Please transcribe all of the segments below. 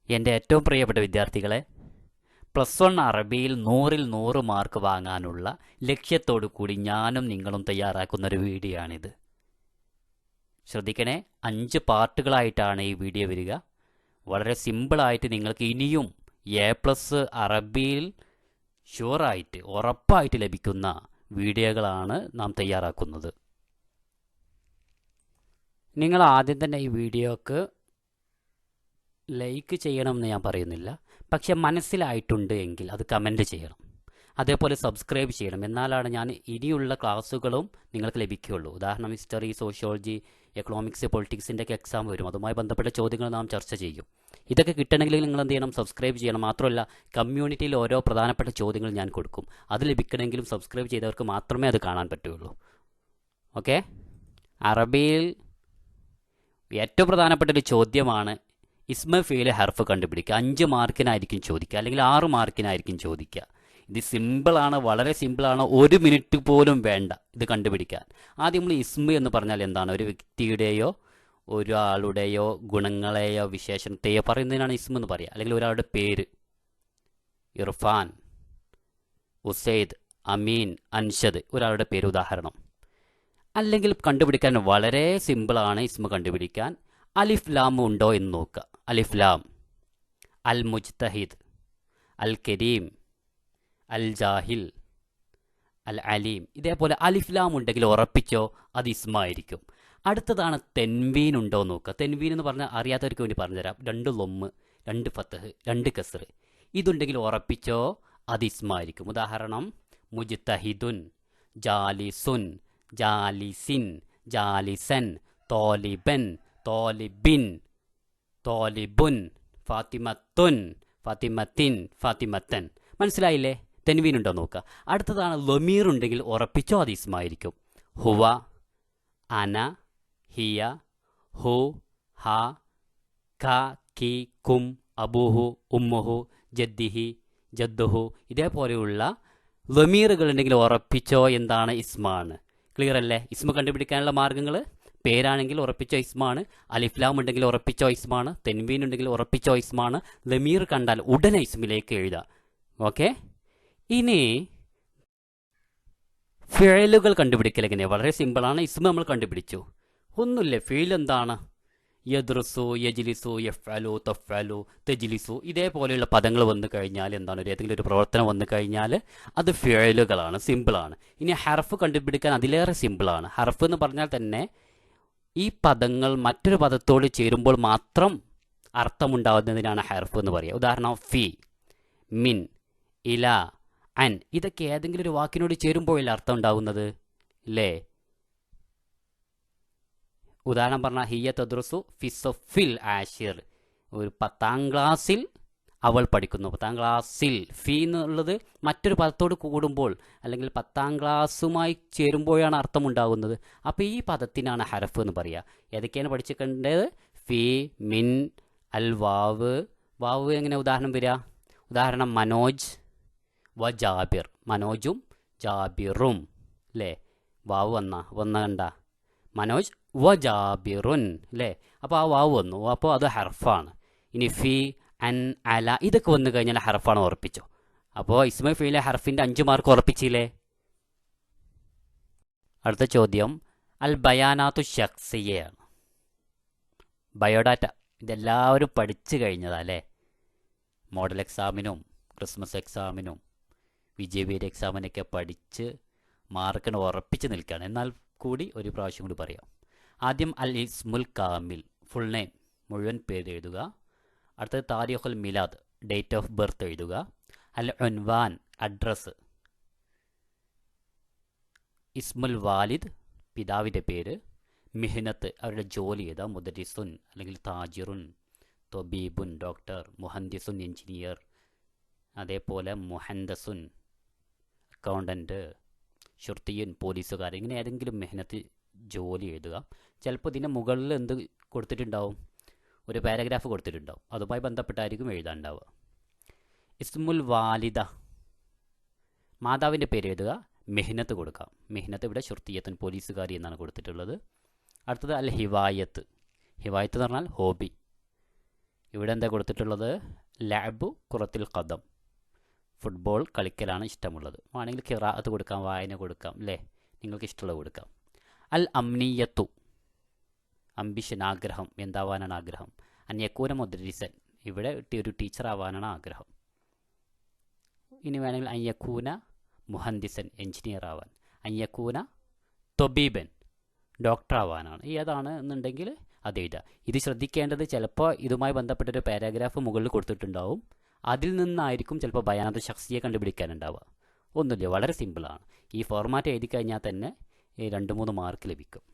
എൻ്റെ ഏറ്റവും പ്രിയപ്പെട്ട വിദ്യാർത്ഥികളെ, +1 അറബിയിൽ 100-ൽ 100 മാർക്ക് വാങ്ങാനുള്ള ലക്ഷ്യത്തോടു കൂടി ഞാനും നിങ്ങളും തയ്യാറാക്കുന്നൊരു വീഡിയോ ആണിത്. ശ്രദ്ധിക്കണേ, 5 പാർട്ടുകളായിട്ടാണ് ഈ വീഡിയോ വരിക. വളരെ സിമ്പിളായിട്ട് നിങ്ങൾക്ക് ഇനിയും A+ അറബിയിൽ ഷുവറായിട്ട് ഉറപ്പായിട്ട് ലഭിക്കുന്ന വീഡിയോകളാണ് നാം തയ്യാറാക്കുന്നത്. നിങ്ങൾ ആദ്യം തന്നെ ഈ വീഡിയോക്ക് ലൈക്ക് ചെയ്യണമെന്ന് ഞാൻ പറയുന്നില്ല, പക്ഷെ മനസ്സിലായിട്ടുണ്ട് എങ്കിൽ അത് കമൻറ്റ് ചെയ്യണം. അതേപോലെ സബ്സ്ക്രൈബ് ചെയ്യണം. എന്നാലാണ് ഞാൻ ഇനിയുള്ള ക്ലാസ്സുകളും നിങ്ങൾക്ക് ലഭിക്കുകയുള്ളൂ. ഉദാഹരണം ഹിസ്റ്ററി, സോഷ്യോളജി, എക്കണോമിക്സ്, പൊളിറ്റിക്സിൻ്റെ ഒക്കെ എക്സാം വരും. അതുമായി ബന്ധപ്പെട്ട ചോദ്യങ്ങൾ നാം ചർച്ച ചെയ്യും. ഇതൊക്കെ കിട്ടണമെങ്കിൽ നിങ്ങൾ എന്ത് ചെയ്യണം? സബ്സ്ക്രൈബ് ചെയ്യണം. മാത്രമല്ല, കമ്മ്യൂണിറ്റിയിൽ ഓരോ പ്രധാനപ്പെട്ട ചോദ്യങ്ങൾ ഞാൻ കൊടുക്കും. അത് ലഭിക്കണമെങ്കിലും സബ്സ്ക്രൈബ് ചെയ്തവർക്ക് മാത്രമേ അത് കാണാൻ പറ്റുകയുള്ളൂ. ഓക്കെ. അറബിയിൽ ഏറ്റവും പ്രധാനപ്പെട്ട ഒരു ചോദ്യമാണ് ഇസ്മ ഫീൽ ഹർഫ് കണ്ടുപിടിക്കുക. 5 മാർക്കിനായിരിക്കും ചോദിക്കുക, അല്ലെങ്കിൽ 6 മാർക്കിനായിരിക്കും ചോദിക്കുക. ഇത് സിമ്പിളാണ്, വളരെ സിമ്പിളാണ്. 1 മിനിറ്റ് പോലും വേണ്ട ഇത് കണ്ടുപിടിക്കാൻ. ആദ്യം നമ്മൾ ഇസ്മ എന്ന് പറഞ്ഞാൽ എന്താണ്? ഒരു വ്യക്തിയുടെയോ ഒരാളുടെയോ ഗുണങ്ങളെയോ വിശേഷണത്തെയോ പറയുന്നതിനാണ് ഇസ്മ എന്ന് പറയുക. അല്ലെങ്കിൽ ഒരാളുടെ പേര്, ഇർഫാൻ, ഉസൈദ്, അമീൻ, അൻഷദ്, ഒരാളുടെ പേര് ഉദാഹരണം. അല്ലെങ്കിൽ കണ്ടുപിടിക്കാൻ വളരെ സിമ്പിളാണ് ഇസ്മ കണ്ടുപിടിക്കാൻ. അലിഫ് ലാം ഉണ്ടോ എന്ന് നോക്കുക. അലിഫ് ലാം, അൽ മുജ്തഹിദ്, അൽ കരീം, അൽ ജാഹിൽ, അൽ അലീം. ഇതേപോലെ അലിഫ് ലാം ഉണ്ടെങ്കിൽ ഉറപ്പിച്ചോ അത് ഇസ്മ ആയിരിക്കും. അടുത്തതാണ് തെൻവീൻ ഉണ്ടോ എന്ന് നോക്കുക. തെൻവീൻ എന്ന് പറഞ്ഞാൽ അറിയാത്തവർക്ക് വേണ്ടി പറഞ്ഞുതരാം. 2 ലൊമ്മ്, 2 ഫത്തഹ്, 2 കസ്ർ. ഇതുണ്ടെങ്കിൽ ഉറപ്പിച്ചോ അത് ഇസ്മ ആയിരിക്കും. ഉദാഹരണം മുജ്തഹിദുൻ, ജാലിസുൻ, ജാലിസിൻ, ജാലിസൻ, തോലിബൻ, തോലിബിൻ, തോലിബുൻ, ഫാത്തിമത്തുൻ, ഫാത്തിമത്തിൻ, ഫാത്തിമത്തൻ. മനസ്സിലായില്ലേ? തെൻവീൻ ഉണ്ടോ നോക്കുക. അടുത്തതാണ് ലമീർ ഉണ്ടെങ്കിൽ ഉറപ്പിച്ചോ അത് ഇസ്മായിരിക്കും. ഹുവ, അന, ഹിയ, ഹു, ഹ, ക, കി, കും, അബൂഹു, ഉമ്മുഹു, ജദ്ദിഹി, ജദ്ദുഹു. ഇതേപോലെയുള്ള ലമീറുകൾ ഉണ്ടെങ്കിൽ ഉറപ്പിച്ചോ എന്താണ്? ഇസ്മാണ്. ക്ലിയർ അല്ലേ? ഇസ്മ കണ്ടുപിടിക്കാനുള്ള മാർഗ്ഗങ്ങൾ: പേരാണെങ്കിൽ ഉറപ്പിച്ചോ ഇസ്മാണ്, അലിഫ്ലാം ഉണ്ടെങ്കിൽ ഉറപ്പിച്ചോ ഇസ്മാണ്, തെൻവീൻ ഉണ്ടെങ്കിൽ ഉറപ്പിച്ചോ ഇസ്മാണ്, ലമീർ കണ്ടാൽ ഉടനെ ഇസ്മിലേക്ക് എഴുതാം. ഓക്കെ. ഇനി ഫിഴലുകൾ കണ്ടുപിടിക്കൽ എങ്ങനെയാണ്? വളരെ സിമ്പിളാണ്. ഇസ്മ നമ്മൾ കണ്ടുപിടിച്ചു, ഒന്നുമില്ല. ഫീൽ എന്താണ്? യദ്റുസു, യജ്ലിസു, യഫ്അലു, തഫ്അലു, തജ്ലിസു. ഇതേപോലെയുള്ള പദങ്ങൾ വന്നു കഴിഞ്ഞാൽ എന്താണ്? ഏതെങ്കിലും ഒരു പ്രവർത്തനം വന്നു കഴിഞ്ഞാൽ അത് ഫിഴലുകളാണ്, സിമ്പിളാണ്. ഇനി ഹർഫ് കണ്ടുപിടിക്കാൻ അതിലേറെ സിമ്പിളാണ്. ഹർഫ് എന്ന് പറഞ്ഞാൽ തന്നെ ഈ പദങ്ങൾ മറ്റൊരു പദത്തോട് ചേരുമ്പോൾ മാത്രം അർത്ഥമുണ്ടാകുന്നതിനാണ് ഹർഫ് എന്ന് പറയുക. ഉദാഹരണം ഫി, മിൻ, ഇല, അൻ. ഇതൊക്കെ ഏതെങ്കിലും ഒരു വാക്കിനോട് ചേരുമ്പോഴല്ലേ അർത്ഥം ഉണ്ടാകുന്നത്, അല്ലേ? ഉദാഹരണം പറഞ്ഞാൽ ഹിയ തദ്റുസു ഫി സഫിൽ ആഷിർ. ഒരു 10ാം ക്ലാസ്സിൽ അവൾ പഠിക്കുന്നു. 10ാം ക്ലാസ്സിൽ ഫി എന്നുള്ളത് മറ്റൊരു പദത്തോട് കൂടുമ്പോൾ അല്ലെങ്കിൽ 10ാം ക്ലാസ്സുമായി ചേരുമ്പോഴാണ് അർത്ഥമുണ്ടാകുന്നത്. അപ്പോൾ ഈ പദത്തിനാണ് ഹർഫ് എന്ന് പറയുക. ഏതൊക്കെയാണ് പഠിച്ചിട്ടുണ്ടത്? ഫി, മിൻ, അൽ വാവ്. വാവ് എങ്ങനെ ഉദാഹരണം വരിക? ഉദാഹരണം മനോജ് വ ജാബിർ. മനോജും ജാബിറും, അല്ലേ? വാവ് വന്ന കണ്ട മനോജ് വ ജാബിറുൻ, അല്ലേ? അപ്പോൾ ആ വാവ് വന്നു, അപ്പോൾ അത് ഹർഫാണ്. ഇനി ഫി, അൻ, അല ഇതൊക്കെ വന്നു കഴിഞ്ഞാൽ ഹർഫാണ്, ഉറപ്പിച്ചോ. അപ്പോൾ ഇസ്മ ഫീലെ ഹർഫിൻ്റെ 5 മാർക്ക് ഉറപ്പിച്ചില്ലേ? അടുത്ത ചോദ്യം അൽ ബയാനാത്തു ഷഖ്സിയയാണ്. ബയോഡാറ്റ ഇതെല്ലാവരും പഠിച്ചു കഴിഞ്ഞതാ, അല്ലേ? മോഡൽ എക്സാമിനും ക്രിസ്മസ് എക്സാമിനും വിജയവീര എക്സാമിനൊക്കെ പഠിച്ച് മാർക്കിന് ഉറപ്പിച്ച് നിൽക്കുകയാണ്. എന്നാൽ കൂടി ഒരു പ്രാവശ്യം കൂടി പറയാം. ആദ്യം അൽ ഇസ്മുൽ കാമിൽ, ഫുൾ നെയിം, മുഴുവൻ പേര് എഴുതുക. അടുത്തത് Tariqul Milad, date of birth എഴുതുക. അൽ ഉൻവാൻ, അഡ്രസ്സ്. ഇസ്മുൽ വാലിദ്, പിതാവിൻ്റെ പേര്. മിഹ്നത്ത്, അവരുടെ ജോലി ഏതാ? മുദരിസുൻ അല്ലെങ്കിൽ താജിറുൻ, തൊബീബുൻ, ഡോക്ടർ, മുഹന്ദിസുൻ, എഞ്ചിനീയർ. അതേപോലെ മുഹന്ദസുൻ, അക്കൗണ്ടൻറ്റ്, ഷുർത്തിയുൻ, പോലീസുകാർ. ഇങ്ങനെ ഏതെങ്കിലും മെഹനത്ത് ജോലി എഴുതുക. ചിലപ്പോൾ ഇതിൻ്റെ മുകളിൽ എന്ത് കൊടുത്തിട്ടുണ്ടാവും? ഒരു പാരഗ്രാഫ് കൊടുത്തിട്ടുണ്ടാവും. അതുമായി ബന്ധപ്പെട്ടായിരിക്കും എഴുതാനുണ്ടാവുക. ഇസ്മുൽ വാലിദ, മാതാവിൻ്റെ പേര് എഴുതുക. മെഹ്നത്ത് കൊടുക്കാം. മെഹ്നത്ത് ഇവിടെ ഷുർത്തിയത്തുൻ, പോലീസുകാരി എന്നാണ് കൊടുത്തിട്ടുള്ളത്. അടുത്തത് അൽ ഹിവായത്ത്. ഹിവായത്ത് എന്ന് പറഞ്ഞാൽ ഹോബി. ഇവിടെ എന്താ കൊടുത്തിട്ടുള്ളത്? ലഅബു കുറത്തിൽ ഖദം, ഫുട്ബോൾ കളിക്കലാണ് ഇഷ്ടമുള്ളത്. വേണമെങ്കിൽ ഖിറാഅത്ത് കൊടുക്കാം, വായന കൊടുക്കാം, അല്ലേ? നിങ്ങൾക്ക് ഇഷ്ടമുള്ളത് കൊടുക്കാം. അൽ അംനിയത്തു, അംബിഷൻ, ആഗ്രഹം. എന്താവാനാണ് ആഗ്രഹം? അന്യക്കൂന മുദ്രിസൻ, ഇവിടെ ഒരു ടീച്ചർ ആവാനാണ് ആഗ്രഹം. ഇനി വേണമെങ്കിൽ അയ്യക്കൂന മുഹന്ദിസൻ, എഞ്ചിനീയർ ആവാൻ. അയ്യക്കൂന തൊബീബൻ, ഡോക്ടർ ആവാനാണ്. ഏതാണ് എന്നുണ്ടെങ്കിൽ അത് എഴുതുക. ഇത് ശ്രദ്ധിക്കേണ്ടത്, ചിലപ്പോൾ ഇതുമായി ബന്ധപ്പെട്ടൊരു പാരാഗ്രാഫ് മുകളിൽ കൊടുത്തിട്ടുണ്ടാവും. അതിൽ നിന്നായിരിക്കും ചിലപ്പോൾ ബയാനത്ത് ശഖ്സിയെ കണ്ടുപിടിക്കാനുണ്ടാവുക. ഒന്നുമില്ല, വളരെ സിമ്പിളാണ്. ഈ ഫോർമാറ്റ് എഴുതി കഴിഞ്ഞാൽ തന്നെ 2-3 മാർക്ക് ലഭിക്കും.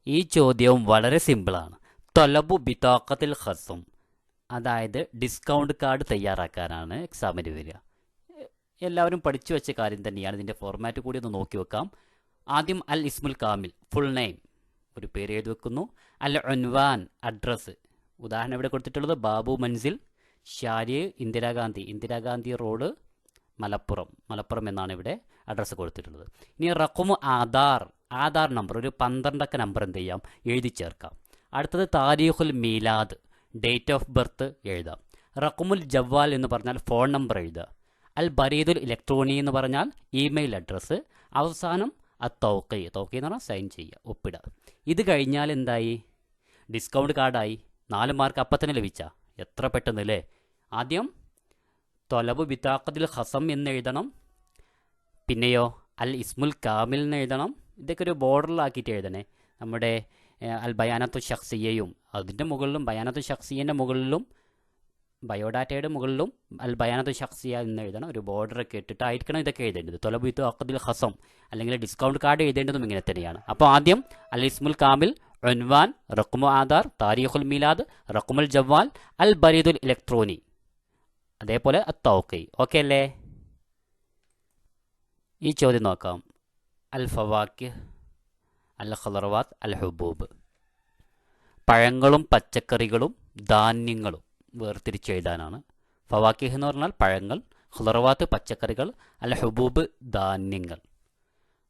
ഈ ചോദ്യവും വളരെ സിമ്പിളാണ്. തൊലബു ബിതാഖത്തിൽ ഖസം, അതായത് ഡിസ്കൗണ്ട് കാർഡ് തയ്യാറാക്കാനാണ് എക്സാമിന് വരിക. എല്ലാവരും പഠിച്ചു വെച്ച കാര്യം തന്നെയാണ്. ഇതിൻ്റെ ഫോർമാറ്റ് കൂടി ഒന്ന് നോക്കി വെക്കാം. ആദ്യം അൽ ഇസ്മുൽ കാമിൽ, ഫുൾ നെയിം, ഒരു പേര് എഴുതി വെക്കുന്നു. അൽ ഉൻവാൻ, അഡ്രസ്സ്. ഉദാഹരണം ഇവിടെ കൊടുത്തിട്ടുള്ളത് ബാബു മൻസിൽ, ഷാരി, ഇന്ദിരാഗാന്ധി റോഡ്, മലപ്പുറം എന്നാണ് ഇവിടെ അഡ്രസ്സ് കൊടുത്തിട്ടുള്ളത്. ഇനി റഖുമു ആധാർ നമ്പർ, ഒരു 12 നമ്പർ എന്ത് ചെയ്യാം? എഴുതി ചേർക്കാം. അടുത്തത് താരീഖുൽ മീലാദ്, ഡേറ്റ് ഓഫ് ബർത്ത് എഴുതാം. റഖുമുൽ ജവ്വാൽ എന്ന് പറഞ്ഞാൽ ഫോൺ നമ്പർ എഴുതുക. അൽ ബരീദുൽ ഇലക്ട്രോണി എന്ന് പറഞ്ഞാൽ ഇമെയിൽ അഡ്രസ്സ്. അവസാനം തൗക്കി എന്ന് പറഞ്ഞാൽ സൈൻ ചെയ്യുക, ഒപ്പിടുക. ഇത് കഴിഞ്ഞാൽ എന്തായി? ഡിസ്കൗണ്ട് കാർഡായി. 4 മാർക്ക് അപ്പം തന്നെ ലഭിച്ച. എത്ര പെട്ടെന്ന് അല്ലേ? ആദ്യം തൊലബു ബിതാഖത്തിൽ ഖസം എന്ന് എഴുതണം. പിന്നെയോ അൽ ഇസ്മുൽ കാമിൽ എന്ന് എഴുതണം. ഇതൊക്കെ ഒരു ബോർഡറിലാക്കിയിട്ട് എഴുതണേ. നമ്മുടെ അൽ ബയാനത്തു ശഖ്സിയയും അതിൻ്റെ മുകളിലും, ബയാനത്തു ശഖ്സിയൻ്റെ മുകളിലും, ബയോഡാറ്റയുടെ മുകളിലും അൽ ബയാനത്തു ശഖ്സിയ എന്ന് എഴുതണം. ഒരു ബോർഡറൊക്കെ ഇട്ടിട്ടായിരിക്കണം ഇതൊക്കെ എഴുതേണ്ടത്. തൊലബു ബിതാഖത്തിൽ ഖസം അല്ലെങ്കിൽ ഡിസ്കൗണ്ട് കാർഡ് എഴുതേണ്ടതും ഇങ്ങനെ തന്നെയാണ്. അപ്പോൾ ആദ്യം അൽ ഇസ്മുൽ കാമിൽ, ഉൻവാൻ, റഖ്മു ആധാർ, താരീഖുൽ മീലാദ്, റഖ്മുൽ ജവ്വാൽ, അൽ ബരീദുൽ ഇലക്ട്രോണി, അതേപോലെ തൗക്കി. ഓക്കെ അല്ലേ? ഈ ചോദ്യം നോക്കാം. അൽ ഫവാക്കിഹ്, അൽ ഖളറവാത്ത്, അൽ ഹുബൂബ്. പഴങ്ങളും പച്ചക്കറികളും ധാന്യങ്ങളും വേർതിരിച്ചെഴുതാനാണ്. ഫവാക്കിഹ് എന്ന് പറഞ്ഞാൽ പഴങ്ങൾ, ഖളറവാത്ത് പച്ചക്കറികൾ, അൽ ഹുബൂബ് ധാന്യങ്ങൾ.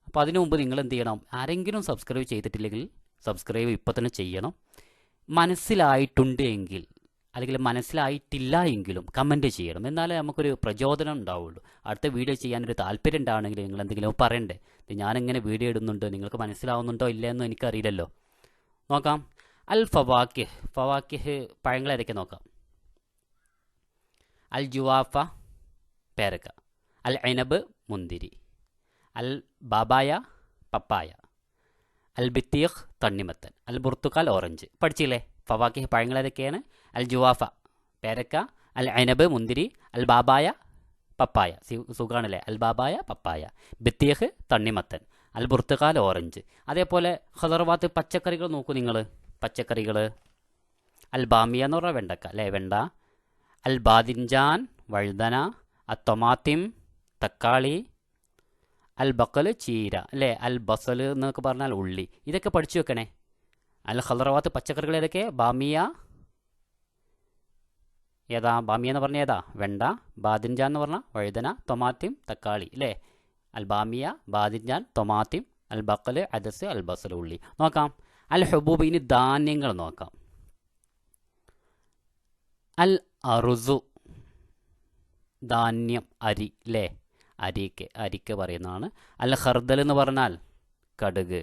അപ്പോൾ അതിനു മുമ്പ് നിങ്ങൾ എന്ത് ചെയ്യണം? ആരെങ്കിലും സബ്സ്ക്രൈബ് ചെയ്തിട്ടില്ലെങ്കിൽ സബ്സ്ക്രൈബ് ഇപ്പോൾ തന്നെ ചെയ്യണം. മനസ്സിലായിട്ടുണ്ട് എങ്കിൽ, അല്ലെങ്കിൽ മനസ്സിലായിട്ടില്ല എങ്കിലും കമൻറ്റ് ചെയ്യണം. എന്നാലേ നമുക്കൊരു പ്രചോദനം ഉണ്ടാവുള്ളൂ. അടുത്ത വീഡിയോ ചെയ്യാനൊരു താല്പര്യം ഉണ്ടാവണമെങ്കിൽ നിങ്ങൾ എന്തെങ്കിലും പറയണ്ടേ. ഞാനിങ്ങനെ വീഡിയോ ഇടുന്നുണ്ട്, നിങ്ങൾക്ക് മനസ്സിലാവുന്നുണ്ടോ ഇല്ലയെന്നും എനിക്കറിയില്ലല്ലോ. നോക്കാം. അൽ ഫവാക്കിഹ് പഴങ്ങൾ ഏതൊക്കെ നോക്കാം. അൽ ജുവാഫ, പേരക്ക. അൽ ഐനബ്, മുന്തിരി. അൽ ബാബായ, പപ്പായ. അൽ ബിത്തീഖ്, തണ്ണിമത്തൻ. അൽ ബുർത്തുക്കാൽ, ഓറഞ്ച്. പഠിച്ചില്ലേ? ഫവാക്കിഹ് പഴങ്ങൾ ഏതൊക്കെയാണ്? അൽ ജുവാഫ, പേരക്ക. അൽ ഐനബ്, മുന്തിരി. അൽ ബാബായ, പപ്പായ. സുഖാണല്ലേ? അൽ ബാബായ, പപ്പായ. ബിത്തീഖ്, തണ്ണിമത്തൻ. അൽ ബുർത്തുക്കാൽ, ഓറഞ്ച്. അതേപോലെ ഖളറവാത്ത് പച്ചക്കറികൾ നോക്കൂ നിങ്ങൾ. പച്ചക്കറികൾ അൽ ബാമിയ എന്ന് പറഞ്ഞാൽ വെണ്ടക്ക അല്ലേ? വെണ്ട. അൽ ബാദിൻജാൻ, വഴുതന. അത്തൊമാത്തിം, തക്കാളി. അൽ ബക്കൽ, ചീര അല്ലേ? അൽ ബസൽ എന്നൊക്കെ പറഞ്ഞാൽ ഉള്ളി. ഇതൊക്കെ പഠിച്ചു വെക്കണേ. അൽ ഖളറവാത്ത് പച്ചക്കറികൾ ഏതൊക്കെ? ബാമിയ, ഏതാ? ബാമിയ എന്ന് പറഞ്ഞാൽ ഏതാ? വെണ്ട. ബാദിൻജാൻ എന്ന് പറഞ്ഞാൽ വഴുതന. തൊമാത്തിം, തക്കാളി അല്ലേ? അൽ ബാമിയ, ബാദിൻജാൻ, തൊമാത്തിം. അൽ ബക്കൽ, അദസ്. അൽ ബസൽ, ഉള്ളി. നോക്കാം. അൽ ഹുബൂബ്, ഇനി ധാന്യങ്ങൾ നോക്കാം. അൽ അറുസു, ധാന്യം, അരി അല്ലേ? അരിക്ക് പറയുന്നതാണ്. അൽ ഖർദൽ എന്ന് പറഞ്ഞാൽ കടുക്.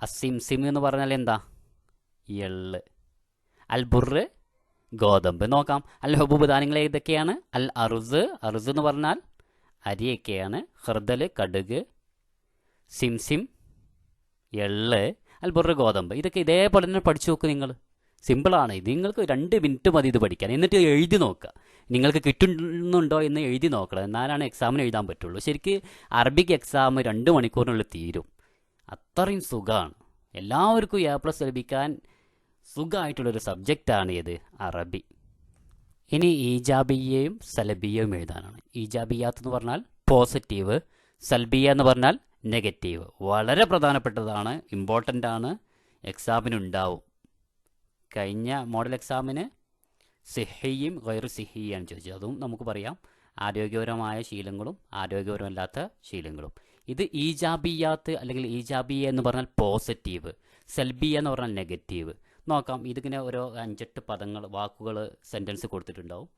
അസിംസിം എന്ന് പറഞ്ഞാൽ എന്താ? എള്ള്. അൽ ബുറ്, ഗോതമ്പ്. നോക്കാം. അൽ ഹുബൂബ് ധാന്യങ്ങൾ ഏതൊക്കെയാണ്? അൽ അറുസ് എന്ന് പറഞ്ഞാൽ അരിയൊക്കെയാണ്. ഖർദൽ, കടുക്. സിംസിം, എള്ള്. അൽ ബുറ്, ഗോതമ്പ്. ഇതൊക്കെ ഇതേപോലെ തന്നെ പഠിച്ചു നോക്കുക നിങ്ങൾ. സിമ്പിളാണ് ഇത്. നിങ്ങൾക്ക് 2 മിനിറ്റ് മതി ഇത് പഠിക്കാൻ. എന്നിട്ട് എഴുതി നോക്കുക. നിങ്ങൾക്ക് കിട്ടുന്നുണ്ടോ എന്ന് എഴുതി നോക്കണം. എന്നാലാണ് എക്സാമിന് എഴുതാൻ പറ്റുള്ളൂ. ശരിക്ക് അറബിക് എക്സാം 2 മണിക്കൂറിനുള്ളിൽ തീരും. അത്രയും സുഖമാണ്. എല്ലാവർക്കും A+ ലഭിക്കാൻ സുഖമായിട്ടുള്ളൊരു സബ്ജക്റ്റാണ് ഇത്, അറബി. ഇനി ഈജാബിയയും സലബിയയും എഴുതാനാണ്. ഈജാബിയാത്ത് എന്ന് പറഞ്ഞാൽ പോസിറ്റീവ്, സൽബിയ എന്ന് പറഞ്ഞാൽ നെഗറ്റീവ്. വളരെ പ്രധാനപ്പെട്ടതാണ്, ഇമ്പോർട്ടൻ്റ് ആണ്, എക്സാമിനുണ്ടാവും. കഴിഞ്ഞ മോഡൽ എക്സാമിന് സിഹിയും ഗൈർ സിഹിയാണ് ചോദിച്ചത്. അതും നമുക്ക് പറയാം. ആരോഗ്യപരമായ ശീലങ്ങളും ആരോഗ്യപരമല്ലാത്ത ശീലങ്ങളും. ഇത് ഈജാബിയാത്ത് അല്ലെങ്കിൽ ഈജാബിയ എന്ന് പറഞ്ഞാൽ പോസിറ്റീവ്, സൽബിയ എന്ന് പറഞ്ഞാൽ നെഗറ്റീവ്. നോക്കാം. ഇതിങ്ങനെ ഓരോ 5-8 പദങ്ങൾ വാക്കുകൾ സെൻറ്റൻസ് കൊടുത്തിട്ടുണ്ടാവും.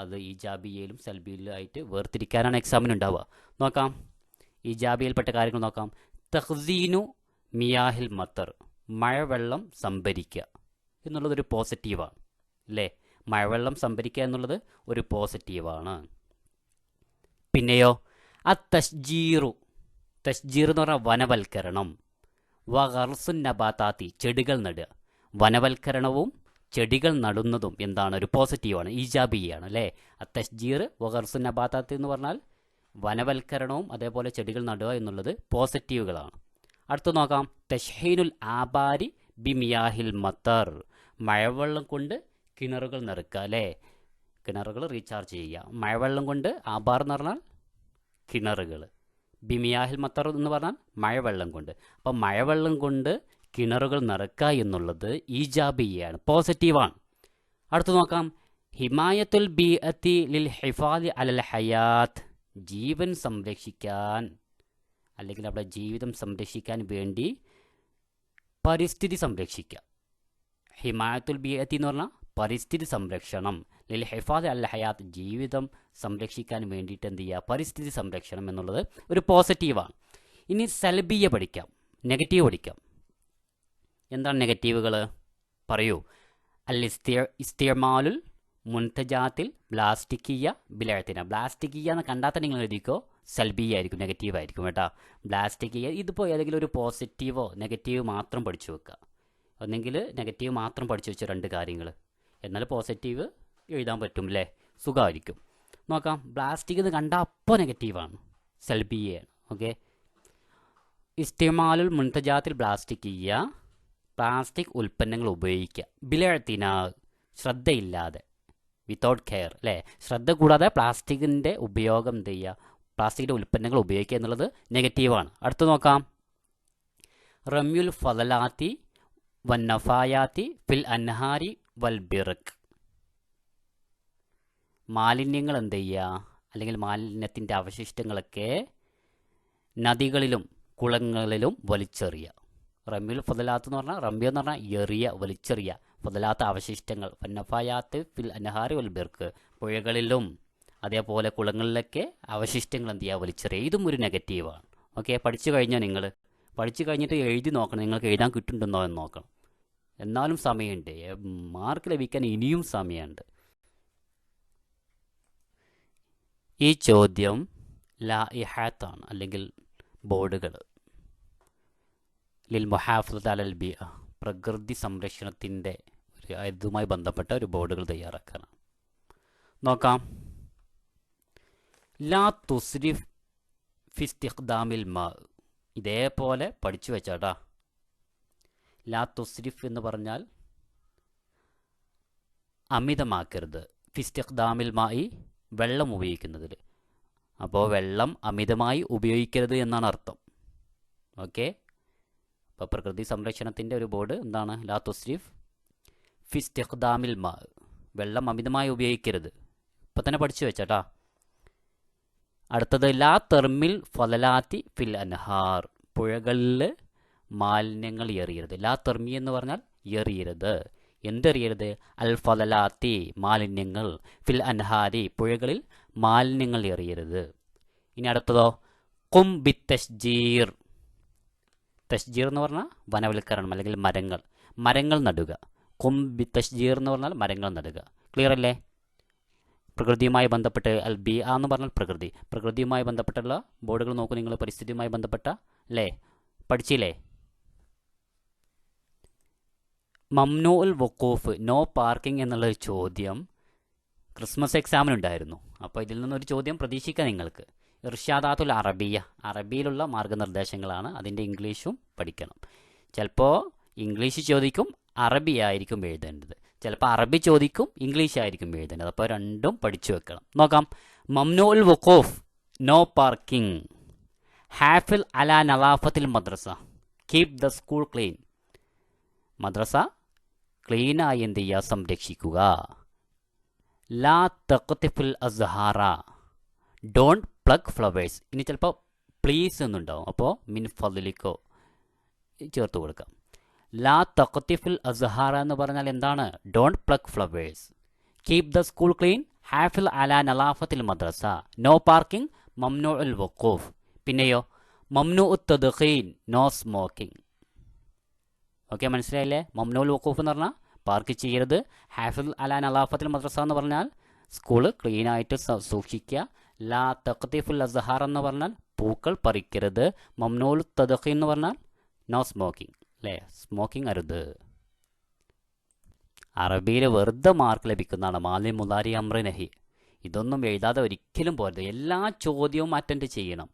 അത് ഈജാബിയയിലും സൽബിയിലും ആയിട്ട് വേർതിരിക്കാനാണ് എക്സാമിന് ഉണ്ടാവുക. നോക്കാം, ഈജാബിയയിൽപ്പെട്ട കാര്യങ്ങൾ നോക്കാം. തഹ്സീനു മിയാഹിൽ മത്തർ, മഴവെള്ളം സംഭരിക്കുക എന്നുള്ളതൊരു പോസിറ്റീവാണ് അല്ലേ. മഴവെള്ളം സംഭരിക്കുക എന്നുള്ളത് ഒരു പോസിറ്റീവാണ്. പിന്നെയോ തഷ്ജീറു, തഷ്ജീർ എന്ന് പറഞ്ഞാൽ വനവൽക്കരണം. വഗർസുൻ നബാതാത്തി, ചെടികൾ നടുക. വനവൽക്കരണവും ചെടികൾ നടുന്നതും എന്താണ്, ഒരു പോസിറ്റീവാണ്, ഈജാബിയാണ് അല്ലേ. തഷ്ജീർ വഗർസുൻ നബാതാത്തി എന്ന് പറഞ്ഞാൽ വനവൽക്കരണവും അതേപോലെ ചെടികൾ നടുക എന്നുള്ളത് പോസിറ്റീവുകളാണ്. അടുത്ത് നോക്കാം, തഷ്ഹീനുൽ ആബാരി ബിമിയാഹിൽ മത്തർ, മഴവെള്ളം കൊണ്ട് കിണറുകൾ നിറക്കുക അല്ലേ. കിണറുകൾ റീചാർജ് ചെയ്യുക. മഴവെള്ളം കൊണ്ട് ആബാർ എന്ന് പറഞ്ഞാൽ കിണറുകൾ, ബിമിയാഹിൽ മത്തർ എന്ന് പറഞ്ഞാൽ മഴവെള്ളം കൊണ്ട്. അപ്പം മഴവെള്ളം കൊണ്ട് കിണറുകൾ നിറക്കുക എന്നുള്ളത് ഈജാബിയാണ്, പോസിറ്റീവാണ്. അടുത്ത് നോക്കാം, ഹിമായത്തുൽ ബിഅത്തി ലിൽ ഹിഫാദി അലൽ ഹയാത്ത്, ജീവൻ സംരക്ഷിക്കാൻ അല്ലെങ്കിൽ അവിടെ ജീവിതം സംരക്ഷിക്കാൻ വേണ്ടി പരിസ്ഥിതി സംരക്ഷിക്കുക. ഹിമായത്തുൽ ബിഅത്തി എന്ന് പറഞ്ഞാൽ പരിസ്ഥിതി സംരക്ഷണം. ലിൽ ഹിഫാദ് അൽ ഹയാത്ത്, ജീവിതം സംരക്ഷിക്കാൻ വേണ്ടിയിട്ട് എന്ത് ചെയ്യുക, പരിസ്ഥിതി സംരക്ഷണം എന്നുള്ളത് ഒരു പോസിറ്റീവാണ്. ഇനി സൽബിയ പഠിക്കാം, നെഗറ്റീവ് പഠിക്കാം. എന്താണ് നെഗറ്റീവുകൾ പറയൂ. അൽ ഇസ്തിമാലുൽ മുൻതജാത്തിൽ പ്ലാസ്റ്റിക്കിയ ബിലഴത്തിന, പ്ലാസ്റ്റിക്കിയ എന്ന് കണ്ടാൽ തന്നെ നിങ്ങൾ എഴുതിക്കോ, സൽബിയ ആയിരിക്കും, നെഗറ്റീവ് ആയിരിക്കും കേട്ടോ. പ്ലാസ്റ്റിക്കിയ ഇതിപ്പോൾ ഏതെങ്കിലും ഒരു പോസിറ്റീവോ നെഗറ്റീവ് മാത്രം പഠിച്ചു വെക്കുക. ഒന്നെങ്കിൽ നെഗറ്റീവ് മാത്രം പഠിച്ചു വെച്ച 2 കാര്യങ്ങൾ, എന്നാൽ പോസിറ്റീവ് എഴുതാൻ പറ്റും അല്ലേ, സുഖമായിരിക്കും. നോക്കാം, പ്ലാസ്റ്റിക് എന്ന് കണ്ടാൽ അപ്പോൾ നെഗറ്റീവാണ്, സൽബിയയാണ്. ഓക്കെ, ഇസ്തിമാലുൽ മുൻതജാത്തിൽ പ്ലാസ്റ്റിക്കിയ, പ്ലാസ്റ്റിക് ഉൽപ്പന്നങ്ങൾ ഉപയോഗിക്കുക. ബിലഴത്തിന, ശ്രദ്ധയില്ലാതെ, വിത്തൗട്ട് കെയർ അല്ലേ, ശ്രദ്ധ കൂടാതെ പ്ലാസ്റ്റിക്കിൻ്റെ ഉപയോഗം എന്ത് ചെയ്യുക, പ്ലാസ്റ്റിക്കിൻ്റെ ഉൽപ്പന്നങ്ങൾ ഉപയോഗിക്കുക എന്നുള്ളത് നെഗറ്റീവാണ്. അടുത്ത് നോക്കാം, റമ്യുൽ ഫദലാത്തി വന്നഫായാത്തി ഫിൽ അൻഹാരി വൽ ബിറക്, മാലിന്യങ്ങൾ എന്ത് ചെയ്യുക, അല്ലെങ്കിൽ മാലിന്യത്തിൻ്റെ അവശിഷ്ടങ്ങളൊക്കെ നദികളിലും കുളങ്ങളിലും വലിച്ചെറിയുക. റമ്യുൽ ഫദലാത്ത് എന്ന് പറഞ്ഞാൽ, റമ്യ എന്ന് പറഞ്ഞാൽ എറിയ, വലിച്ചെറിയ, ഫദലാത്ത അവശിഷ്ടങ്ങൾ, വന്നഫായാത്ത് ഫിൽ അൻഹാരി വൽ ബിറക്, പുഴകളിലും അതേപോലെ കുളങ്ങളിലൊക്കെ അവശിഷ്ടങ്ങൾ എന്ത് ചെയ്യുക, വലിച്ചെറിയുക. ഇതും ഒരു നെഗറ്റീവാണ്. ഓക്കെ, പഠിച്ചു കഴിഞ്ഞാൽ നിങ്ങൾ പഠിച്ചു കഴിഞ്ഞിട്ട് എഴുതി നോക്കണം, നിങ്ങൾക്ക് എഴുതാൻ കിട്ടുന്നുണ്ടോ എന്ന് നോക്കണം. എന്നാലും സമയമുണ്ട്, മാർക്ക് ലഭിക്കാൻ ഇനിയും സമയമുണ്ട്. ഈ ചോദ്യം ലായിഹാത്താണ്, അല്ലെങ്കിൽ ബോർഡുകൾ. ലിൽ മുഹാഫദത്ത് അലൽ ബിഅ, പ്രകൃതി സംരക്ഷണത്തിൻ്റെ ഇതുമായി ബന്ധപ്പെട്ട ഒരു ബോർഡുകൾ തയ്യാറാക്കാനാണ്. നോക്കാം, ലാ തുസ്രിഫ് ഫിസ്തിഖ്ദാമിൽ മാ, ഇതേപോലെ പഠിച്ചു വെച്ചാട്ടാ. ലാ തുസ്രിഫ് എന്ന് പറഞ്ഞാൽ അമിതമാക്കരുത്, ഫിസ്തിഖ്ദാമിൽ മായി, വെള്ളം ഉപയോഗിക്കുന്നതിൽ. അപ്പോൾ വെള്ളം അമിതമായി ഉപയോഗിക്കരുത് എന്നാണ് അർത്ഥം. ഓക്കെ, അപ്പോൾ പ്രകൃതി സംരക്ഷണത്തിൻ്റെ ഒരു ബോർഡ് എന്താണ്, ലാ തുസ്രിഫ് ഫിസ്തിഖ്ദാമിൽ മാ, വെള്ളം അമിതമായി ഉപയോഗിക്കരുത്. ഇപ്പം തന്നെ പഠിച്ചു വെച്ചാട്ടാ. അടുത്തത് ലാ തെർമിൽ ഫലലാത്തി ഫിൽ അൻഹാർ, പുഴകളിൽ മാലിന്യങ്ങൾ എറിയരുത്. ലാ തെർമി എന്ന് പറഞ്ഞാൽ എറിയരുത്. എന്തെറിയരുത്, അൽ ഫലലാത്തി, മാലിന്യങ്ങൾ, ഫിൽ അൻഹാരി, പുഴകളിൽ മാലിന്യങ്ങൾ എറിയരുത്. ഇനി അടുത്തതോ, ഖും ബി തഷ്ജീർ, തഷ്ജീർ എന്ന് പറഞ്ഞാൽ വനവൽക്കരണം അല്ലെങ്കിൽ മരങ്ങൾ, മരങ്ങൾ നടുക. ഖും ബി തഷ്ജീർ എന്ന് പറഞ്ഞാൽ മരങ്ങൾ നടുക. ക്ലിയർ അല്ലേ? പ്രകൃതിയുമായി ബന്ധപ്പെട്ട് അൽ ബി ആ എന്ന് പറഞ്ഞാൽ പ്രകൃതി, പ്രകൃതിയുമായി ബന്ധപ്പെട്ടുള്ള ബോർഡുകൾ നോക്കൂ നിങ്ങൾ, പരിസ്ഥിതിയുമായി ബന്ധപ്പെട്ട അല്ലേ, പഠിച്ചില്ലേ? മംനൂ ഉൽ വഖൂഫ്, നോ പാർക്കിംഗ് എന്നുള്ളൊരു ചോദ്യം ക്രിസ്മസ് എക്സാമിനുണ്ടായിരുന്നു. അപ്പോൾ ഇതിൽ നിന്നൊരു ചോദ്യം പ്രതീക്ഷിക്കാം നിങ്ങൾക്ക്. ഇർഷാദാത്തുൽ അറബിയ, അറബിയിലുള്ള മാർഗ്ഗനിർദ്ദേശങ്ങളാണ്, അതിൻ്റെ ഇംഗ്ലീഷും പഠിക്കണം. ചിലപ്പോൾ ഇംഗ്ലീഷ് ചോദിക്കും, അറബി ആയിരിക്കും എഴുതേണ്ടത്. ചിലപ്പോൾ അറബി ചോദിക്കും, ഇംഗ്ലീഷ് ആയിരിക്കും എഴുതേണ്ടത്. അപ്പോൾ രണ്ടും പഠിച്ചു വെക്കണം. നോക്കാം, മംനൂ ഉൽ വഖൂഫ്, നോ പാർക്കിംഗ്. ഹാഫിൽ അലാ നവാഫത്തിൽ മദ്രസ, കീപ് ദ സ്കൂൾ ക്ലീൻ, മദ്രസ ക്ലീനായി എന്ത് ചെയ്യുക, സംരക്ഷിക്കുക. ലാ തഖ്തിഫുൽ അസ്ഹാറ, ഡോണ്ട് പ്ലഗ് ഫ്ലവേഴ്സ്. ഇനി ചിലപ്പോൾ പ്ലീസ് എന്നുണ്ടാവും, അപ്പോൾ മിൻ ഫദ്ലിക്കോ ചേർത്ത് കൊടുക്കാം. ലാ തഖ്തിഫുൽ അസ്ഹാറ എന്ന് പറഞ്ഞാൽ എന്താണ്? Don't pluck flowers. Keep the school clean, ഹാഫിൽ അലാ നലാഫത്തിൽ മദ്രസ, നോ പാർക്കിംഗ്, മംനൂ ഉൽ വഖൂഫ്. പിന്നെയോ മംനൂ തദ്ഖീൻ, നോ സ്മോക്കിംഗ്. ഓക്കെ, മനസ്സിലായില്ലേ? മംനൂ ഉൽ വഖൂഫ് എന്ന് പറഞ്ഞാൽ പാർക്ക് ചെയ്യരുത്. ഹാഫിൽ അലാ നലാഫത്തിൽ മദ്രസ എന്ന് പറഞ്ഞാൽ സ്കൂള് ക്ലീനായിട്ട് സൂക്ഷിക്കുക. ലാ തഖ്തിഫുൽ അസ്ഹാർ എന്ന് പറഞ്ഞാൽ പൂക്കൾ പറിക്കരുത്. മംനൂ ഉൽ തദ്ഖീൻ എന്ന് പറഞ്ഞാൽ നോ സ്മോക്കിംഗ്, അല്ലേ? സ്മോക്കിംഗ് അരുത്. അറബിയിൽ വെറുതെ മാർക്ക് ലഭിക്കുന്നതാണ് മാലി മുലാരി അമ്ര നഹി. ഇതൊന്നും എഴുതാതെ ഒരിക്കലും പോരുത്. എല്ലാ ചോദ്യവും അറ്റൻഡ് ചെയ്യണം.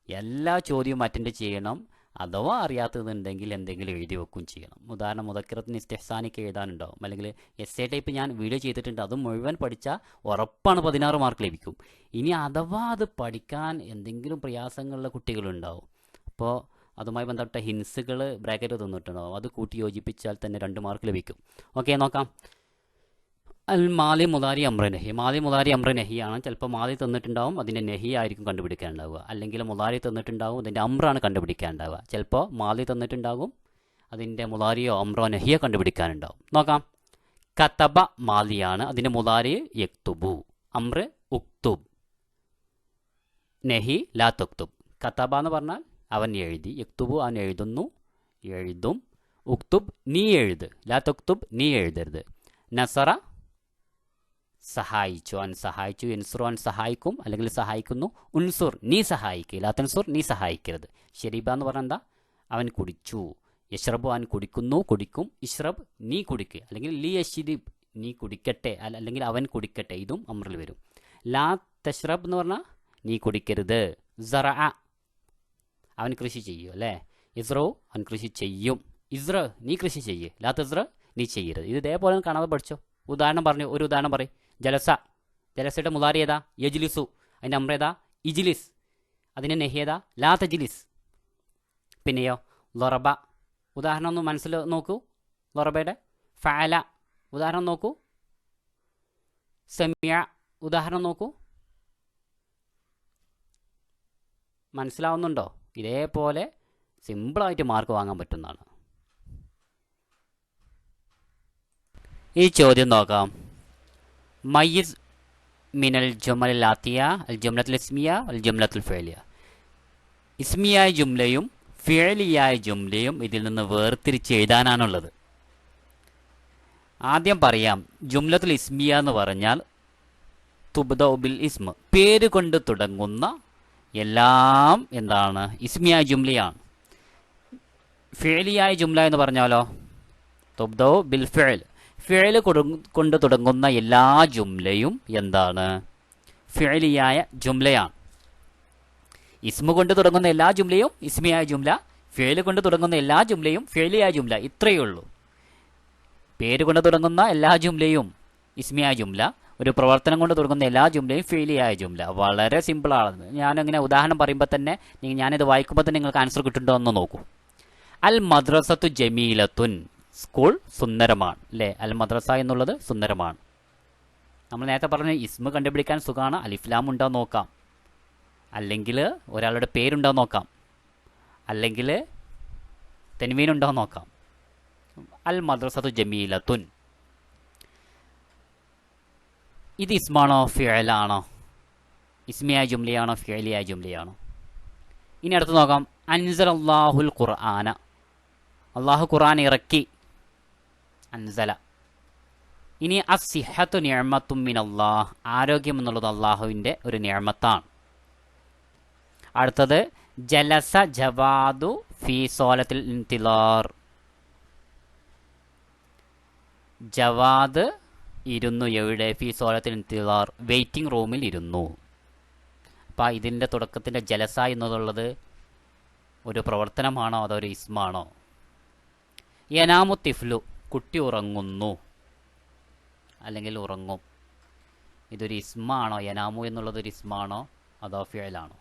എല്ലാ ചോദ്യവും അറ്റൻഡ് ചെയ്യണം. അഥവാ അറിയാത്തതുണ്ടെങ്കിൽ എന്തെങ്കിലും എഴുതി വെക്കുകയും ചെയ്യണം. ഉദാഹരണം മുദക്കിറത്തിന് ഇസ്തിഹ്സാനിക്ക് എഴുതാനുണ്ടാവും, അല്ലെങ്കിൽ എസ്സേ ടൈപ്പ് ഞാൻ വീഡിയോ ചെയ്തിട്ടുണ്ട്. അത് മുഴുവൻ പഠിച്ചാൽ ഉറപ്പാണ് 16 മാർക്ക് ലഭിക്കും. ഇനി അഥവാ അത് പഠിക്കാൻ എന്തെങ്കിലും പ്രയാസങ്ങളുള്ള കുട്ടികളുണ്ടാവും. അപ്പോൾ അതുമായി ബന്ധപ്പെട്ട ഹിൻസുകൾ ബ്രാക്കറ്റ് തന്നിട്ടുണ്ടാവും. അത് കൂട്ടി യോജിപ്പിച്ചാൽ തന്നെ 2 മാർക്ക് ലഭിക്കും. ഓക്കെ, നോക്കാം. അൽ മാലി മുലാരി അമ്ര നഹി. മാലി മുലാരി അമ്ര നഹിയാണ്. ചിലപ്പോൾ മാലി തന്നിട്ടുണ്ടാവും, അതിൻ്റെ നഹി ആയിരിക്കും കണ്ടുപിടിക്കാനുണ്ടാവുക. അല്ലെങ്കിൽ മുലാരി തന്നിട്ടുണ്ടാവും, അതിൻ്റെ അമ്രാണ് കണ്ടുപിടിക്കാനുണ്ടാവുക. ചിലപ്പോൾ മാലി തന്നിട്ടുണ്ടാകും, അതിൻ്റെ മുലാരിയോ അമ്രോ നഹിയോ കണ്ടുപിടിക്കാനുണ്ടാവും. നോക്കാം. കതബ മാലിയാണ്, അതിൻ്റെ മുലാരി യക്തുബു, അമ്ര ഉക്തുബ്, നഹി ലാ തുക്തുബ്. കതബ എന്ന് പറഞ്ഞാൽ അവൻ എഴുതി, യക്തുബു അവൻ എഴുതുന്നു, എഴുതും. ഉക്തുബ് നീ എഴുത്, ലാ തുക്തുബ് നീ എഴുതരുത്. നസറ സഹായിച്ചു, അവൻ സഹായിച്ചു. ഇൻസുർ അവൻ സഹായിക്കും, അല്ലെങ്കിൽ സഹായിക്കുന്നു. ഉൻസുർ നീ സഹായിക്കുക, ലാ തൻസുർ നീ സഹായിക്കരുത്. ഷരീബ എന്ന് പറഞ്ഞാൽ എന്താ? അവൻ കുടിച്ചു. യഷ്റബു അവൻ കുടിക്കുന്നു, കുടിക്കും. ഇഷ്റബ് നീ കുടിക്കുക, അല്ലെങ്കിൽ ലി യഷ്രിബ് നീ കുടിക്കട്ടെ, അല്ലെങ്കിൽ അവൻ കുടിക്കട്ടെ. ഇതും അമ്രിൽ വരും. ലാ തഷ്റബ് എന്ന് പറഞ്ഞാൽ നീ കുടിക്കരുത്. സറഅ അവൻ കൃഷി ചെയ്യും, അല്ലേ? ഇസ്റോ അവൻ കൃഷി ചെയ്യും. ഇസ്ര നീ കൃഷി ചെയ്യ്, ലാ തസ്ര നീ ചെയ്യരുത്. ഇത് ഇതേപോലെ കാണാതെ പഠിച്ചോ. ഉദാഹരണം പറഞ്ഞു, ഒരു ഉദാഹരണം പറയും. ജലസ, ജലസയുടെ മുലാരി ഏതാ? യജ്ലിസു. അതിൻ്റെ അമ്ര ഏതാ? ഇജ്ലിസ്. അതിൻ്റെ നെഹി ഏതാ? ലാ തജ്ലിസ്. പിന്നെയോ ലൊറബ. ഉദാഹരണം ഒന്ന് മനസ്സിൽ നോക്കൂ. ലൊറബയുടെ ഫഅല ഉദാഹരണം നോക്കൂ. സമിയ ഉദാഹരണം നോക്കൂ. മനസ്സിലാവുന്നുണ്ടോ? ഇതേപോലെ സിമ്പിളായിട്ട് മാർക്ക് വാങ്ങാൻ പറ്റുന്നതാണ്. ഈ ചോദ്യം നോക്കാം. മയ്യിസ് മിനൽ ജുമൽ ആത്തിയ അൽ ജുംലത്തുൽ ഇസ്മിയ അൽ ജുംലത്തുൽ ഫിഅലിയ. ഇസ്മിയായ ജുംലയും ഫിഅലിയായ ജുംലയും ഇതിൽ നിന്ന് വേർതിരിച്ച് എഴുതാനാണുള്ളത്. ആദ്യം പറയാം. ജുംലത്തുൽ ഇസ്മിയ എന്ന് പറഞ്ഞാൽ തുബ്ദഉ ബിൽ ഇസ്മ, പേര് കൊണ്ട് തുടങ്ങുന്ന എല്ലാം എന്താണ്? ഇസ്മിയായ ജുംലയാണ്. ഫിഅലിയായ ജുംല എന്ന് പറഞ്ഞാലോ തുബ്ദഉ ബിൽ ഫിഅൽ, ഫിഅൽ കൊണ്ട് തുടങ്ങുന്ന എല്ലാ ജുംലയും എന്താണ്? ഫിഅലിയായ ജുംലയാണ്. ഇസ്മ കൊണ്ട് തുടങ്ങുന്ന എല്ലാ ജുംലയും ഇസ്മിയായ ജുംല, ഫിഅൽ കൊണ്ട് തുടങ്ങുന്ന എല്ലാ ജുംലയും ഫിഅലിയായ ജുംല. ഇത്രയേ ഉള്ളൂ. പേര് കൊണ്ട് തുടങ്ങുന്ന എല്ലാ ജുംലയും ഇസ്മിയായ ജുംല, ഒരു പ്രവർത്തനം കൊണ്ട് തുടങ്ങുന്ന എല്ലാ ജുംലയും ഫിഅലിയായ ജുംല. വളരെ സിമ്പിളാണ്. ഞാനങ്ങനെ ഉദാഹരണം പറയുമ്പോൾ തന്നെ ഞാനിത് വായിക്കുമ്പോൾ തന്നെ നിങ്ങൾക്ക് ആൻസർ കിട്ടുന്നുണ്ടോ എന്ന് നോക്കൂ. അൽ മദ്രസത്തു ജമീലത്തുൻ, സ്കൂൾ സുന്ദരമാണ്, അല്ലേ? അൽ മദ്രസ എന്നുള്ളത് സുന്ദരമാണ്. നമ്മൾ നേരത്തെ പറഞ്ഞ ഇസ്മ കണ്ടുപിടിക്കാൻ സുഖമാണ്. അലിഫ്ലാം ഉണ്ടോ നോക്കാം, അല്ലെങ്കിൽ ഒരാളുടെ പേരുണ്ടോ നോക്കാം, അല്ലെങ്കിൽ തെൻവീൻ ഉണ്ടോ നോക്കാം. അൽ മദ്രസത്തു ജമീലത്തുൻ, ഇത് ഇസ്മാണോ ഫിഅലാണോ? ഇസ്മിയായ ജുംലയാണോ ഫിഅലിയായ ജുംലയാണോ? ഇനി അടുത്ത് നോക്കാം. അൻസൽ അല്ലാഹുൽ ഖുർആന, അള്ളാഹു ഖുർആൻ ഇറക്കി. അൻസല. ഇനി അസ്സിഹത്തു നിഅമത്തും മിനല്ലാഹ്, ആരോഗ്യം എന്നുള്ളത് അള്ളാഹുവിൻ്റെ ഒരു നിഅമത്താണ്. അടുത്തത് ജലസ ജവാദു ഫീ സോലത്തിൽ ഇന്തിലാർ, ജവാദ് ഇരുന്നു. എവിടെ? ഫീ സോലത്തിൽ ഇന്തിലാർ, വെയിറ്റിംഗ് റൂമിൽ ഇരുന്നു. അപ്പം ഇതിൻ്റെ തുടക്കത്തിൻ്റെ ജലസ എന്നുള്ളത് ഒരു പ്രവർത്തനമാണോ അതോ ഒരു ഇസ്മാണോ? യനാമു തിഫ്ലു, കുട്ടി ഉറങ്ങുന്നു അല്ലെങ്കിൽ ഉറങ്ങും. ഇതൊരു ഇസ്മാണോ? യനാമു എന്നുള്ളത് ഒരു ഇസ്മാണോ അതോ ഫിഅലാണോ?